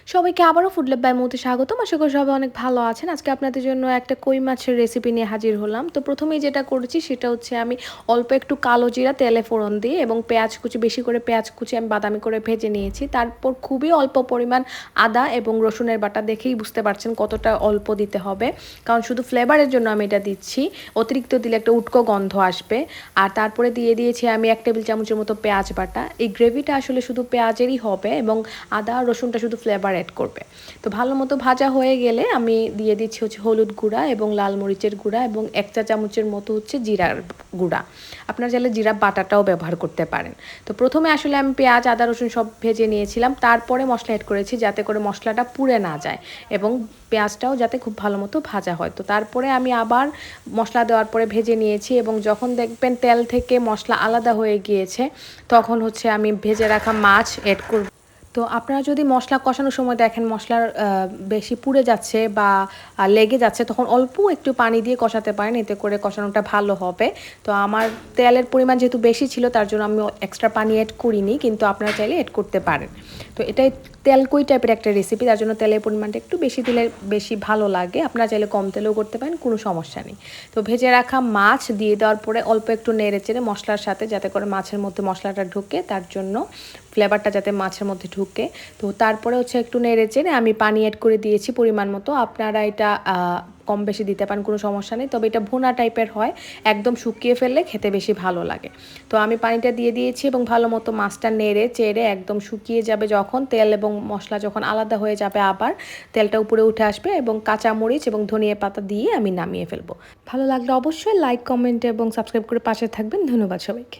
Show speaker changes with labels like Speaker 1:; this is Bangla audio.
Speaker 1: সবাইকে আবারও ফুডল্যাব বাই মুতে স্বাগতম। আশা করি সবাই অনেক ভালো আছেন। আজকে আপনাদের জন্য একটা কই মাছের রেসিপি নিয়ে হাজির হলাম। তো প্রথমেই যেটা করেছি সেটা হচ্ছে আমি অল্প একটু কালো জিরা তেলে ফোড়ন দিয়ে এবং পেঁয়াজ কুচি, বেশি করে পেঁয়াজ কুচি আমি বাদামি করে ভেজে নিয়েছি। তারপর খুবই অল্প পরিমাণ আদা এবং রসুনের বাটা, দেখেই বুঝতে পারছেন কতটা অল্প দিতে হবে, কারণ শুধু ফ্লেভারের জন্য আমি এটা দিচ্ছি। অতিরিক্ত দিলে একটা উটকো গন্ধ আসবে। আর তারপরে দিয়ে দিয়েছি আমি 1 টেবিল চামচের মতো পেঁয়াজ বাটা। এই গ্রেভিটা আসলে শুধু পেঁয়াজেরই হবে এবং আদা রসুনটা শুধু ফ্লেভার অ্যাড করবে। তো ভালো মতো ভাজা হয়ে গেলে আমি দিয়ে দিচ্ছি হচ্ছে হলুদ গুঁড়া এবং লাল মরিচের গুঁড়া এবং 1 চা চামচের মতো হচ্ছে জিরার গুঁড়া। আপনারা চাইলে জিরা বাটাটাও ব্যবহার করতে পারেন। তো প্রথমে আসলে আমি পেঁয়াজ আদা রসুন সব ভেজে নিয়েছিলাম, তারপরে মশলা অ্যাড করেছি যাতে করে মশলাটা পুড়ে না যায় এবং পেঁয়াজটাও যাতে খুব ভালো মতো ভাজা হয়। তো তারপরে আমি আবার মশলা দেওয়ার পরে ভেজে নিয়েছি এবং যখন দেখবেন তেল থেকে মশলা আলাদা হয়ে গিয়েছে তখন হচ্ছে আমি ভেজে রাখা মাছ অ্যাড করব। তো আপনারা যদি মশলা কষানোর সময় দেখেন মশলার বেশি পুড়ে যাচ্ছে বা লেগে যাচ্ছে, তখন অল্প একটু পানি দিয়ে কষাতে পারেন, এতে করে কষানোটা ভালো হবে। তো আমার তেলের পরিমাণ যেহেতু বেশি ছিল তার জন্য আমি এক্সট্রা পানি অ্যাড করিনি, কিন্তু আপনারা চাইলে অ্যাড করতে পারেন। তো এটাই তেলকই টাইপের একটা রেসিপি, তার জন্য তেলের পরিমাণটা একটু বেশি দিলে বেশি ভালো লাগে। আপনারা চাইলে কম তেলেও করতে পারেন, কোনো সমস্যা নেই। তো ভেজে রাখা মাছ দিয়ে দেওয়ার পরে অল্প একটু নেড়ে চেড়ে মশলার সাথে, যাতে করে মাছের মধ্যে মশলাটা ঢুকে, তার জন্য ফ্লেভারটা যাতে মাছের মধ্যে ঢুকে। তো তারপরে হচ্ছে একটু নেড়ে চেড়ে আমি পানি অ্যাড করে দিয়েছি পরিমাণ মতো। আপনারা এটা কম বেশি দিতে পারেন, কোনো সমস্যা নেই, তবে এটা ভুনা টাইপের হয়, একদম শুকিয়ে ফেললে খেতে বেশি ভালো লাগে। তো আমি পানিটা দিয়ে দিয়েছি এবং ভালো মতো মাছটা নেড়ে চেড়ে একদম শুকিয়ে যাবে যখন, তেল এবং মশলা যখন আলাদা হয়ে যাবে, আবার তেলটা উপরে উঠে আসবে এবং কাঁচামরিচ এবং ধনিয়া পাতা দিয়ে আমি নামিয়ে ফেলবো। ভালো লাগলে অবশ্যই লাইক, কমেন্ট এবং সাবস্ক্রাইব করে পাশে থাকবেন। ধন্যবাদ সবাইকে।